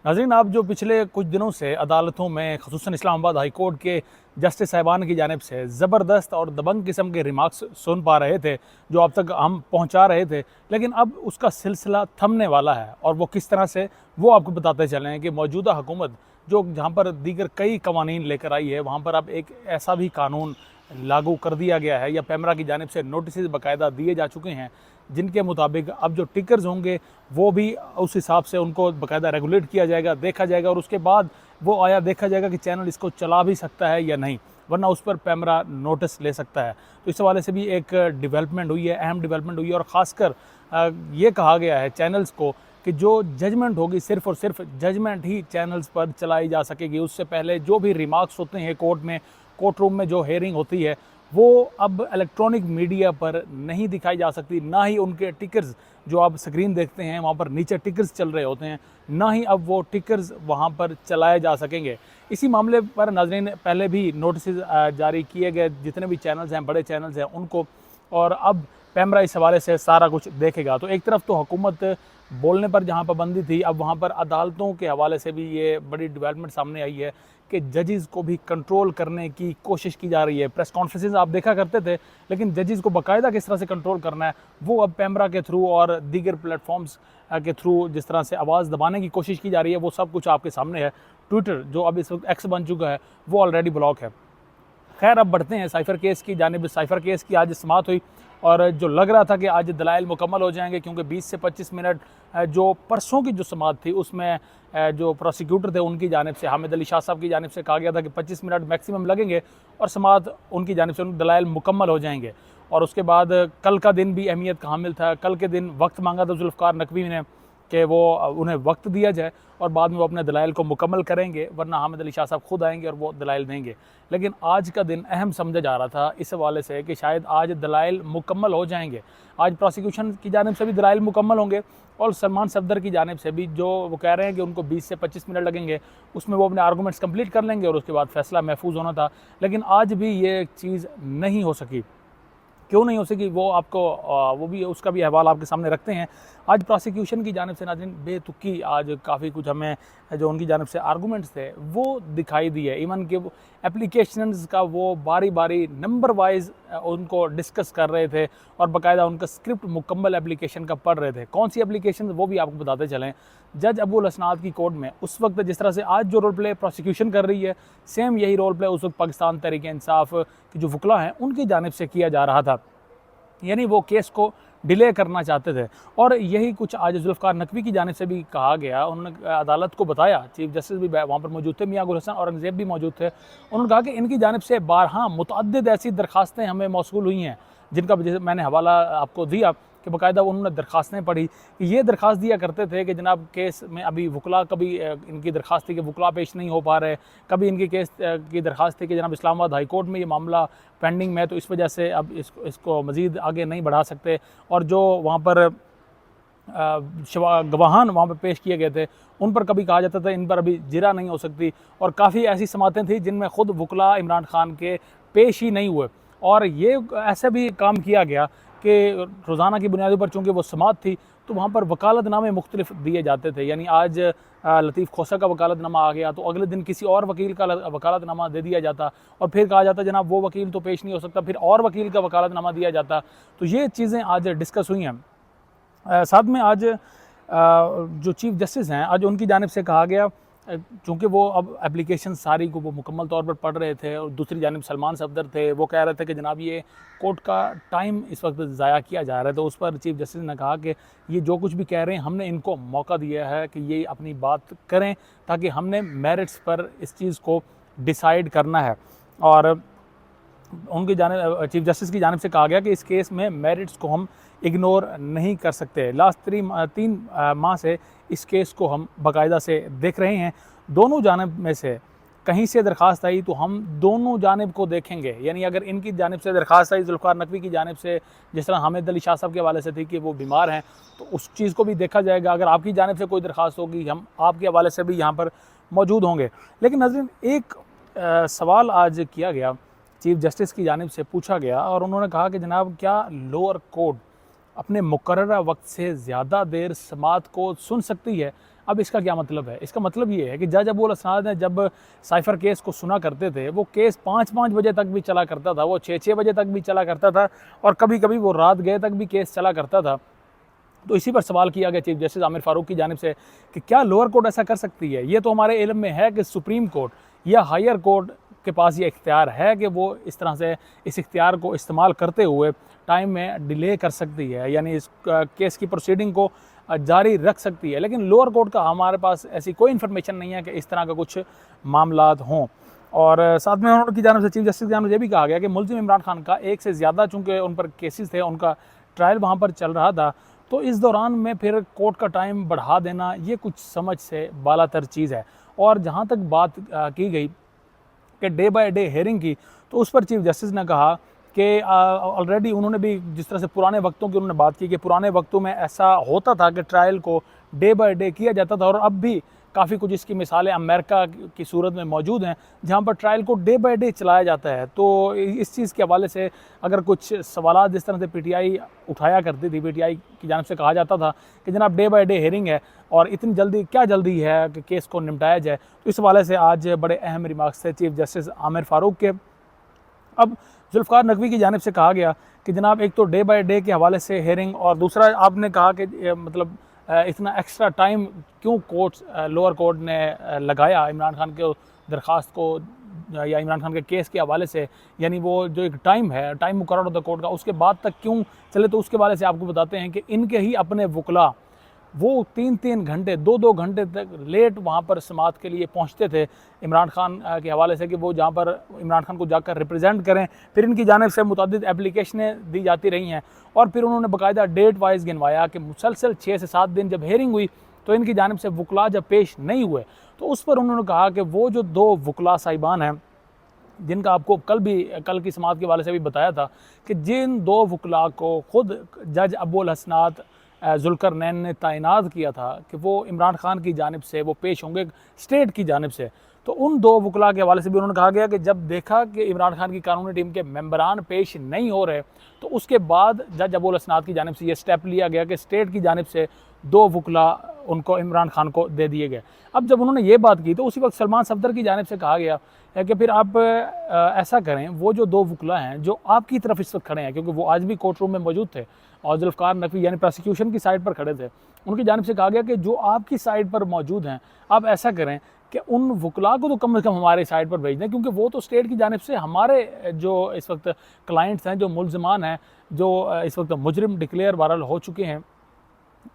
नाज़रीन, आप जो पिछले कुछ दिनों से अदालतों में ख़ुसूसन इस्लामाबाद हाई कोर्ट के जस्टिस साहिबान की जानिब से ज़बरदस्त और दबंग किस्म के रिमार्क्स सुन पा रहे थे, जो अब तक हम पहुंचा रहे थे, लेकिन अब उसका सिलसिला थमने वाला है। और वो किस तरह से, वो आपको बताते चले हैं कि मौजूदा हुकूमत जो जहाँ पर दीगर कई कवानीन लेकर आई है, वहाँ पर अब एक ऐसा भी कानून लागू कर दिया गया है या पैमरा की जानिब से नोटिस बाकायदा दिए जा चुके हैं, जिनके मुताबिक अब जो टिकर्स होंगे वो भी उस हिसाब से उनको बाकायदा रेगुलेट किया जाएगा, देखा जाएगा, और उसके बाद वो आया देखा जाएगा कि चैनल इसको चला भी सकता है या नहीं, वरना उस पर पैमरा नोटिस ले सकता है। तो इस हवाले से भी एक डेवलपमेंट हुई है, अहम डेवलपमेंट हुई है। और ख़ासकर ये कहा गया है चैनल्स को कि जो जजमेंट होगी सिर्फ़ और सिर्फ जजमेंट ही चैनल्स पर चलाई जा सकेगी। उससे पहले जो भी रिमार्क्स होते हैं कोर्ट में, कोर्ट रूम में जो हेयरिंग होती है, वो अब इलेक्ट्रॉनिक मीडिया पर नहीं दिखाई जा सकती। ना ही उनके टिकर्स जो आप स्क्रीन देखते हैं वहाँ पर नीचे टिकर्स चल रहे होते हैं, ना ही अब वो टिकर्स वहाँ पर चलाए जा सकेंगे। इसी मामले पर नाज़रीन पहले भी नोटिस जारी किए गए जितने भी चैनल्स हैं, बड़े चैनल्स हैं उनको, और अब पैमरा इस हवाले से सारा कुछ देखेगा। तो एक तरफ तो हुकूमत बोलने पर जहाँ पाबंदी थी, अब वहाँ पर अदालतों के हवाले से भी ये बड़ी डेवलपमेंट सामने आई है कि जजेस को भी कंट्रोल करने की कोशिश की जा रही है। प्रेस कॉन्फ्रेंसेस आप देखा करते थे, लेकिन जजेस को बाकायदा किस तरह से कंट्रोल करना है वो अब पैमरा के थ्रू और दीगर प्लेटफॉर्म्स के थ्रू जिस तरह से आवाज़ दबाने की कोशिश की जा रही है, वो सब कुछ आपके सामने है। ट्विटर जो अब इस वक्त एक्स बन चुका है, वो ऑलरेडी ब्लॉक है। खैर, अब बढ़ते हैं साइफ़र केस की जानिब। साइफ़र केस की आज समाअत हुई और जो लग रहा था कि आज दलाइल मुकम्मल हो जाएंगे, क्योंकि 20 से 25 मिनट जो परसों की जो समाअत थी उसमें जो प्रोसिक्यूटर थे उनकी जानिब से, हामिद अली शाह साहब की जानिब से कहा गया था कि 25 मिनट मैक्सिमम लगेंगे और समाअत उनकी जानिब से दलाइल मुकम्मल हो जाएंगे। और उसके बाद कल का दिन भी अहमियत का हामिल था। कल के दिन वक्त मांगा था जुल्फ़िकार नकवी ने कि वो उन्हें वक्त दिया जाए और बाद में वो अपने दलाइल को मुकम्मल करेंगे, वरना हामिद अली शाह साहब खुद आएंगे और वो दलाइल देंगे। लेकिन आज का दिन अहम समझा जा रहा था इस हवाले से कि शायद आज दलाइल मुकम्मल हो जाएंगे। आज प्रोसिक्यूशन की जानिब से भी दलाइल मुकम्मल होंगे और सलमान सफदर की जानिब से भी, जो वो कह रहे हैं कि उनको 20 से 25 मिनट लगेंगे, उसमें वो अपने आर्गूमेंट्स कंप्लीट कर लेंगे और उसके बाद फैसला महफूज होना था। लेकिन आज भी ये चीज़ नहीं हो सकी। क्यों नहीं हो सकी वो आपको वो भी उसका भी अहवाल आपके सामने रखते हैं। आज प्रोसिक्यूशन की जानिब से नाज़रीन बेतुकी आज काफ़ी कुछ हमें जो उनकी जानिब से आर्गूमेंट्स थे वो दिखाई दिए। इवन कि वो एप्लीकेशंस का वो बारी बारी नंबर वाइज उनको डिस्कस कर रहे थे और बाकायदा उनका स्क्रिप्ट मुकम्मल एप्लीकेशन का पढ़ रहे थे। कौन सी एप्लीकेशन वो भी आपको बताते चलें। जज अबुल हसनात की कोर्ट में उस वक्त जिस तरह से आज जो रोल प्ले प्रोसिक्यूशन कर रही है, सेम यही रोल प्ले उस वक्त पाकिस्तान तहरीक इंसाफ के जो वकला हैं उनकी जानिब से किया जा रहा था। यानी वो केस को डिले करना चाहते थे। और यही कुछ आज जुल्फ़िकार नकवी की जानिब से भी कहा गया। उन्होंने अदालत को बताया, चीफ जस्टिस भी वहाँ पर मौजूद थे, मियां गुल हसन औरंगज़ेब भी मौजूद थे। उन्होंने कहा कि इनकी जानिब से बारहा मुतअद्दिद ऐसी दरखास्तें हमें मौसूल हुई हैं, जिनका जैसे मैंने हवाला आपको दिया कि बाकायदा उन्होंने दरखास्तें पढ़ी कि ये दरख्वास्त दिया करते थे कि जनाब केस में अभी वकला, कभी इनकी दरख्वास्त थी कि वकला पेश नहीं हो पा रहे, कभी इनकी केस की दरख्वास्त थी कि जनाब इस्लामाबाद हाई कोर्ट में ये मामला पेंडिंग में है, तो इस वजह से अब इसको मज़ीद आगे नहीं बढ़ा सकते। और जो वहाँ पर गवाहान वहाँ पर पेश किए गए थे उन पर कभी कहा जाता था इन पर अभी जिरा नहीं हो सकती। और काफ़ी ऐसी समातें थी जिनमें ख़ुद वकला इमरान खान के पेश ही नहीं हुए। और ये ऐसा भी काम किया गया कि रोज़ाना की बुनियादी पर चूँकि वो समात थी तो वहाँ पर वकालतनामे मुख्तलिफ दिए जाते थे। यानी आज लतीफ़ खोसा का वकालतनामा आ गया तो अगले दिन किसी और वकील का वकालतनामा दे दिया जाता और फिर कहा जाता जनाब वो वकील तो पेश नहीं हो सकता, फिर और वकील का वकालतनामा दिया जाता। तो ये चीज़ें आज डिस्कस हुई हैं। साथ में आज जो चीफ जस्टिस हैं आज उनकी जानिब से कहा गया, चूँकि वो अब एप्लीकेशन सारी को वो मुकम्मल तौर पर पढ़ रहे थे और दूसरी जानिब सलमान सफदर थे, वो कह रहे थे कि जनाब ये कोर्ट का टाइम इस वक्त ज़ाया किया जा रहा है। तो उस पर चीफ जस्टिस ने कहा कि ये जो कुछ भी कह रहे हैं हमने इनको मौका दिया है कि ये अपनी बात करें, ताकि हमने मेरिट्स पर इस चीज़ को डिसाइड करना है। और उनकी जानिब चीफ जस्टिस की जानिब से कहा गया कि इस केस में मेरिट्स को हम इग्नोर नहीं कर सकते। लास्ट 3 माह से इस केस को हम बाकायदा से देख रहे हैं। दोनों जानिब में से कहीं से दरख्वास्त आई तो हम दोनों जानिब को देखेंगे। यानी अगर इनकी जानिब से दरख्वास्त आई जुल्फ़िकार नकवी की जानिब से, जिस तरह हामिद अली शाह साहब के हवाले से थी कि वो बीमार हैं, तो उस चीज़ को भी देखा जाएगा। अगर आपकी जानिब से कोई दरख्वास्त होगी हम आपके हवाले से भी यहाँ पर मौजूद होंगे। लेकिन नाज़रीन एक सवाल आज किया गया, चीफ जस्टिस की जानिब से पूछा गया और उन्होंने कहा कि जनाब क्या लोअर कोर्ट अपने मुकर्ररा वक्त से ज़्यादा देर समाअत को सुन सकती है? अब इसका क्या मतलब है? इसका मतलब ये है कि जज अबू अल-हसनात ने जब साइफ़र केस को सुना करते थे, वो केस 5-5 बजे तक भी चला करता था, वो 6-6 बजे तक भी चला करता था और कभी-कभी वो रात गए तक भी केस चला करता था। तो इसी पर सवाल किया गया चीफ जस्टिस आमिर फ़ारूक की जानिब से कि क्या लोअर कोर्ट ऐसा कर सकती है? ये तो हमारे इल्म में है कि सुप्रीम कोर्ट या हायर कोर्ट के पास ये इख्तियार है कि वो इस तरह से इस इख्तियार को इस्तेमाल करते हुए टाइम में डिले कर सकती है, यानी इस केस की प्रोसीडिंग को जारी रख सकती है। लेकिन लोअर कोर्ट का हमारे पास ऐसी कोई इन्फॉर्मेशन नहीं है कि इस तरह का कुछ मामलात हों। और साथ में उनकी जानिब से चीफ जस्टिस की जानिब से ये भी कहा गया कि मुल्ज़िम इमरान खान का एक से ज़्यादा चूँकि उन पर केसेस थे, उनका ट्रायल वहाँ पर चल रहा था, तो इस दौरान में फिर कोर्ट का टाइम बढ़ा देना ये कुछ समझ से बालातर चीज़ है। और जहाँ तक बात की गई कि डे बाय डे हेयरिंग की, तो उस पर चीफ जस्टिस ने कहा कि ऑलरेडी उन्होंने भी जिस तरह से पुराने वक्तों की उन्होंने बात की कि पुराने वक्तों में ऐसा होता था कि ट्रायल को डे बाय डे किया जाता था, और अब भी काफ़ी कुछ इसकी मिसालें अमेरिका की सूरत में मौजूद हैं जहाँ पर ट्रायल को डे बाय डे चलाया जाता है। तो इस चीज़ के हवाले से अगर कुछ सवालात जिस तरह से पीटीआई उठाया करती थी, पीटीआई की जानिब से कहा जाता था कि जनाब डे बाय डे हेयरिंग है और इतनी जल्दी क्या जल्दी है कि केस को निपटाया जाए, तो इस हवाले से आज बड़े अहम रिमार्क्स थे चीफ जस्टिस आमिर फ़ारूक के। अब जुल्फ़िकार नकवी की जानिब से कहा गया कि जनाब एक तो डे बाय डे के हवाले से हेयरिंग, और दूसरा आपने कहा कि मतलब इतना एक्स्ट्रा टाइम क्यों लोअर कोर्ट ने लगाया इमरान खान के दरख्वास्त को या इमरान खान के केस के हवाले से, यानी वो जो एक टाइम है, टाइम मुकर्रर होता कोर्ट का, उसके बाद तक क्यों चले। तो उसके हवाले से आपको बताते हैं कि इनके ही अपने वकला वो 3-3 घंटे 2-2 घंटे तक लेट वहाँ पर समाअत के लिए पहुँचते थे इमरान खान के हवाले से कि वो जहाँ पर इमरान खान को जाकर रिप्रेजेंट करें। फिर इनकी जानिब से मुतअद्दिद एप्लीकेशनें दी जाती रही हैं और फिर उन्होंने बाकायदा डेट वाइज गिनवाया कि मुसलसल 6 से 7 दिन जब हेयरिंग हुई तो इनकी जानिब से वकला जब पेश नहीं हुए, तो उस पर उन्होंने कहा कि वो जो 2 वकला साहिबान हैं जिनका आपको कल की समाअत के हवाले से भी बताया था कि जिन 2 वकला को ख़ुद जज अबू अल-हसनात ज़ुल्क़रनैन ने तैनात किया था कि वो इमरान खान की जानिब से वो पेश होंगे स्टेट की जानिब से, तो उन 2 वकला के हवाले से भी उन्होंने कहा गया कि जब देखा कि इमरान खान की कानूनी टीम के मेंबरान पेश नहीं हो रहे, तो उसके बाद जज अबू अल-हसनात की जानिब से ये स्टेप लिया गया कि स्टेट की जानिब से 2 वकला उनको इमरान खान को दे दिए गए। अब जब उन्होंने ये बात की तो उसी वक्त सलमान सफदर की जानिब से कहा गया है कि फिर आप ऐसा करें, वो जो 2 वकला हैं जो आपकी तरफ इस वक्त खड़े हैं, क्योंकि वो आज भी कोर्ट रूम में मौजूद थे और जुल्फ़िकार नकवी यानी प्रोसिक्यूशन की साइड पर खड़े थे, उनकी जानिब से कहा गया कि जो आपकी साइड पर मौजूद हैं आप ऐसा करें कि उन वकला को तो कम से कम हमारे साइड पर भेज दें, क्योंकि वो तो स्टेट की जानिब से हमारे जो इस वक्त क्लाइंट्स हैं, जो मुल्ज़िमान हैं, जो इस वक्त मुजरिम डिक्लेयर बहरहाल हो चुके हैं,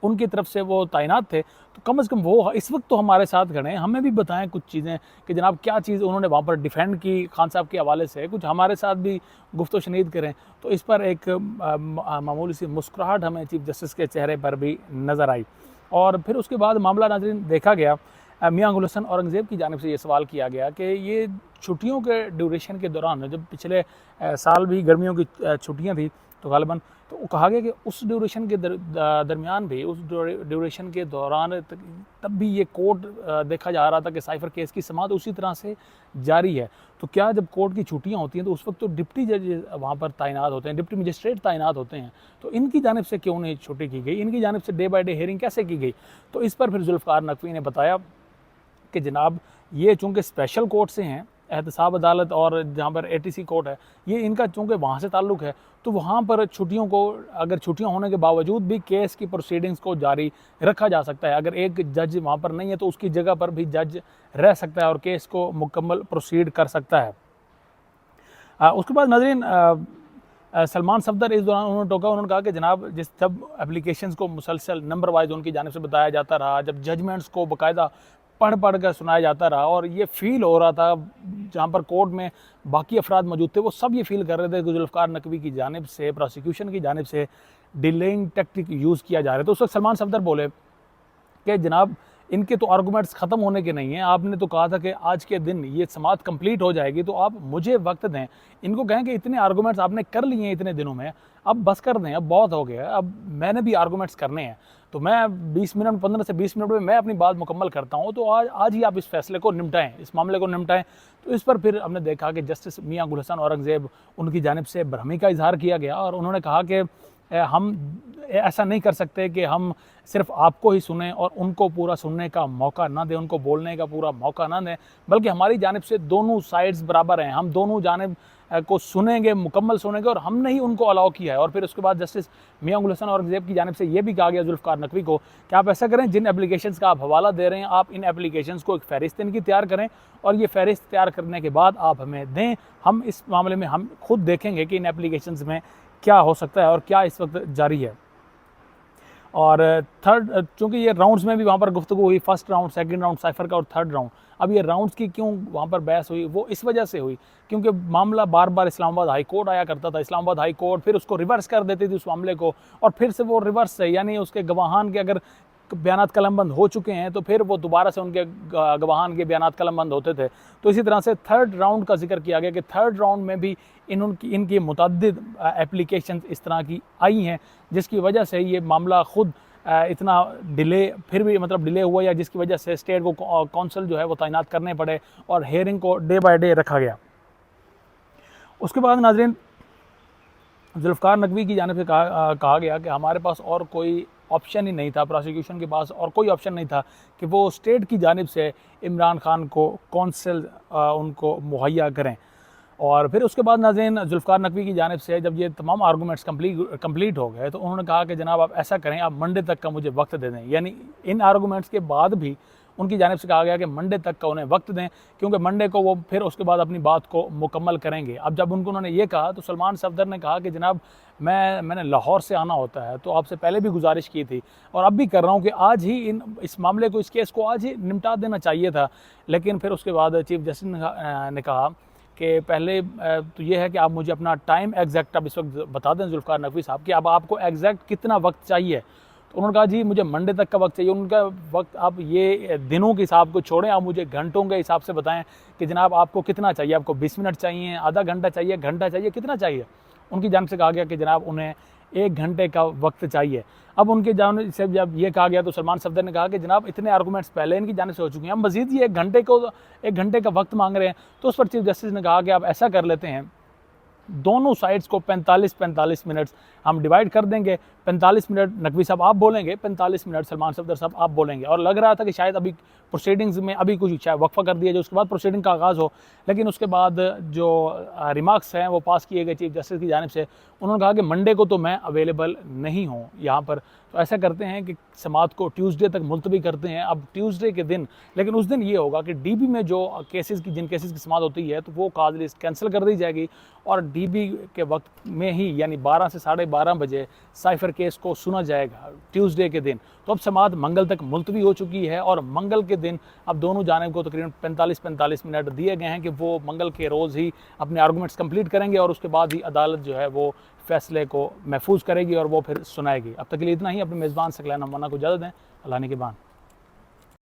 उनकी तरफ से वो तैनात थे, तो कम से कम वो इस वक्त तो हमारे साथ खड़े हैं, हमें भी बताएं कुछ चीज़ें कि जनाब क्या चीज़ उन्होंने वहाँ पर डिफेंड की खान साहब के हवाले से, कुछ हमारे साथ भी गुफ्तो शनीद करें। तो इस पर एक मामूली सी मुस्कुराहट हमें चीफ जस्टिस के चेहरे पर भी नज़र आई। और फिर उसके बाद मामला नाज़रीन देखा गया, मियां गुल हसन औरंगज़ेब की जानिब से ये सवाल किया गया कि ये छुट्टियों के ड्यूरेशन के दौरान, जब पिछले साल भी गर्मियों की छुट्टियाँ थी तो गालिबन, तो कहा गया कि उस ड्यूरेशन के दरमियान भी, उस ड्यूरेशन के दौरान तब भी ये कोर्ट देखा जा रहा था कि साइफ़र केस की समाअत उसी तरह से जारी है। तो क्या जब कोर्ट की छुट्टियां होती हैं तो उस वक्त तो डिप्टी जज वहाँ पर तैनात होते हैं, डिप्टी मजिस्ट्रेट तैनात होते हैं, तो इनकी जानिब से क्यों नहीं छुट्टी की गई, इनकी जानिब से डे बाय डे हेयरिंग कैसे की गई। तो इस पर फिर जुल्फ़िकार नकवी ने बताया कि जनाब ये चूँकि स्पेशल कोर्ट से हैं, एहतसाब अदालत और जहाँ पर एटीसी कोर्ट है, ये इनका चूँकि वहाँ से ताल्लुक़ है, तो वहाँ पर छुट्टियों को, अगर छुट्टियाँ होने के बावजूद भी केस की प्रोसीडिंग्स को जारी रखा जा सकता है। अगर एक जज वहाँ पर नहीं है तो उसकी जगह पर भी जज रह सकता है और केस को मुकम्मल प्रोसीड कर सकता है। उसके बाद नाज़रीन सलमान सफदर इस दौरान उन्होंने टोका, उन्होंने कहा कि जनाब जब एप्लीकेशंस को मुसलसल नंबर वाइज उनकी जानिब से बताया जाता रहा, जब जजमेंट्स को बाकायदा पढ़ कर सुनाया जाता रहा और ये फ़ील हो रहा था, जहाँ पर कोर्ट में बाकी अफराद मौजूद थे वो सब ये फ़ील कर रहे थे कि जुल्फ़िकार नकवी की जानिब से, प्रोसिक्यूशन की जानिब से डिलेइंग टैक्टिक यूज़ किया जा रहा है। तो उस वक्त सलमान सफदर बोले कि जनाब इनके तो आर्गूमेंट्स ख़त्म होने के नहीं हैं, आपने तो कहा था कि आज के दिन ये समाअत कंप्लीट हो जाएगी, तो आप मुझे वक्त दें, इनको कहें कि इतने आर्गूमेंट्स आपने कर लिए हैं इतने दिनों में, अब बस कर दें, अब बहुत हो गया, अब मैंने भी आर्गूमेंट्स करने हैं, तो मैं 20 मिनट 15 से 20 मिनट में मैं अपनी बात मुकम्मल करता हूँ, तो आज ही आप इस फैसले को निपटाएं, इस मामले को निपटाएं। तो इस पर फिर हमने देखा कि जस्टिस मियां गुल हसन औरंगज़ेब, उनकी जानिब से बरहमी का इजहार किया गया और उन्होंने कहा कि हम ऐसा नहीं कर सकते कि हम सिर्फ आपको ही सुने और उनको पूरा सुनने का मौका ना दें, उनको बोलने का पूरा मौका ना दें, बल्कि हमारी जानिब से दोनों साइड्स बराबर हैं। हम दोनों जानिब को सुनेंगे, मुकम्मल सुनेंगे, और हमने ही उनको अलाउ किया है। और फिर उसके बाद जस्टिस मियां गुल हसन औरंगज़ेब की जानिब से ये भी कहा गया जुल्फ़िकार नकवी को कि आप ऐसा करें, जिन एप्लीकेशंस का आप हवाला दे रहे हैं, आप इन एप्लीकेशंस को एक फ़हरिस्त इनकी तैयार करें, और ये फ़हरिस्त तैयार करने के बाद आप हमें दें। हम इस मामले में हम खुद देखेंगे कि इन एप्लीकेशंस में क्या हो सकता है और क्या इस वक्त जारी है। और थर्ड, चूँकि ये राउंड्स में भी वहाँ पर गुफ्तगू हुई, first round, second round cipher का और थर्ड राउंड। अब ये राउंड्स की क्यों वहाँ पर बहस हुई, वो इस वजह से हुई क्योंकि मामला बार बार इस्लामाबाद हाई कोर्ट आया करता था। इस्लामाबाद हाई कोर्ट फिर उसको रिवर्स कर देती थी उस मामले को, और फिर से वो रिवर्स से, यानी उसके गवाहान के अगर बयानात कलमबंद हो चुके हैं तो फिर वो दोबारा से उनके गवाहान के बयानात कलमबंद होते थे। तो इसी तरह से थर्ड राउंड का जिक्र किया गया कि थर्ड राउंड में भी इनकी मुतअद्दिद एप्लीकेशन इस तरह की आई हैं, जिसकी वजह से ये मामला खुद इतना डिले, फिर भी मतलब डिले हुआ, या जिसकी वजह से स्टेट को कौंसल जो है वो तैनात करने पड़े और हेयरिंग को डे बाय डे रखा गया। उसके बाद नाज़रीन, जुल्फ़िकार नकवी की जानिब से कहा गया कि हमारे पास और कोई ऑप्शन ही नहीं था, प्रोसिक्यूशन के पास और कोई ऑप्शन नहीं था कि वो स्टेट की जानिब से इमरान खान को कौंसल उनको मुहैया करें। और फिर उसके बाद नाज़रीन, जुल्फ़िकार नकवी की जानिब से जब ये तमाम आर्गूमेंट्स कंप्लीट हो गए तो उन्होंने कहा कि जनाब आप ऐसा करें, आप मंडे तक का मुझे वक्त दे दें। यानी इन आर्गूमेंट्स के बाद भी उनकी जानिब से कहा गया कि मंडे तक का उन्हें वक्त दें, क्योंकि मंडे को वो फिर उसके बाद अपनी बात को मुकम्मल करेंगे। अब जब उन्होंने ये कहा तो सलमान सफदर ने कहा कि जनाब मैंने लाहौर से आना होता है, तो आपसे पहले भी गुजारिश की थी और अब भी कर रहा हूँ कि आज ही इस मामले को, इस केस को आज ही निपटा देना चाहिए था। लेकिन फिर उसके बाद चीफ जस्टिस ने कहा कि पहले तो ये है कि आप मुझे अपना टाइम एग्जैक्ट अब इस वक्त बता दें जुल्फ़िकार नकवी साहब कि अब आपको एग्जैक्ट कितना वक्त चाहिए। तो उन्होंने कहा जी मुझे मंडे तक का वक्त चाहिए। उनका वक्त आप ये दिनों के हिसाब को छोड़ें, आप मुझे घंटों के हिसाब से बताएं कि जनाब आपको कितना चाहिए, आपको 20 मिनट चाहिए, आधा घंटा चाहिए, घंटा चाहिए, कितना चाहिए। उनकी जानिब से कहा गया कि जनाब उन्हें 1 घंटे का वक्त चाहिए। अब उनके जानिब से जब ये कहा गया तो सलमान सफदर ने कहा कि जनाब इतने आर्गूमेंट्स पहले इनकी जानिब से हो चुके हैं, हम मजीद ये 1 घंटे का वक्त मांग रहे हैं। तो उस पर चीफ जस्टिस ने कहा कि आप ऐसा कर लेते हैं, दोनों साइड्स को 45-45 मिनट हम डिवाइड कर देंगे। 45 मिनट नकवी साहब आप बोलेंगे, 45 मिनट सलमान सफदर साहब आप बोलेंगे। और लग रहा था कि शायद अभी प्रोसीडिंग्स में अभी कुछ शायद वक्फा कर दिया जो उसके बाद प्रोसीडिंग का आगाज़ हो, लेकिन उसके बाद जो रिमार्क्स हैं वो पास किए गए चीफ जस्टिस की जानिब से। उन्होंने कहा कि मंडे को तो मैं अवेलेबल नहीं हूँ यहाँ पर, तो ऐसा करते हैं कि समात को ट्यूसडे तक मुलतवी करते हैं। अब ट्यूसडे के दिन, लेकिन उस दिन ये होगा कि डीबी में जो जिन केसेस की समात होती है तो वो काज लिस्ट कैंसिल कर दी जाएगी और डीबी के वक्त में ही यानी 12 से 12:30 बजे साइफर केस को सुना जाएगा ट्यूसडे के दिन। तो अब समात मंगल तक मुलतवी हो चुकी है और मंगल के दिन अब दोनों जानिब को तकरीबन 45-45 मिनट दिए गए हैं कि वो मंगल के रोज़ ही अपने आर्गूमेंट्स कंप्लीट करेंगे और उसके बाद ही अदालत जो है वो फैसले को महफूज करेगी और वो फिर सुनाएगी। अब तक के लिए इतना ही। अपने मेज़बान सकलैन अमाना को इजाज़त दें। अल्लाह ने के बान।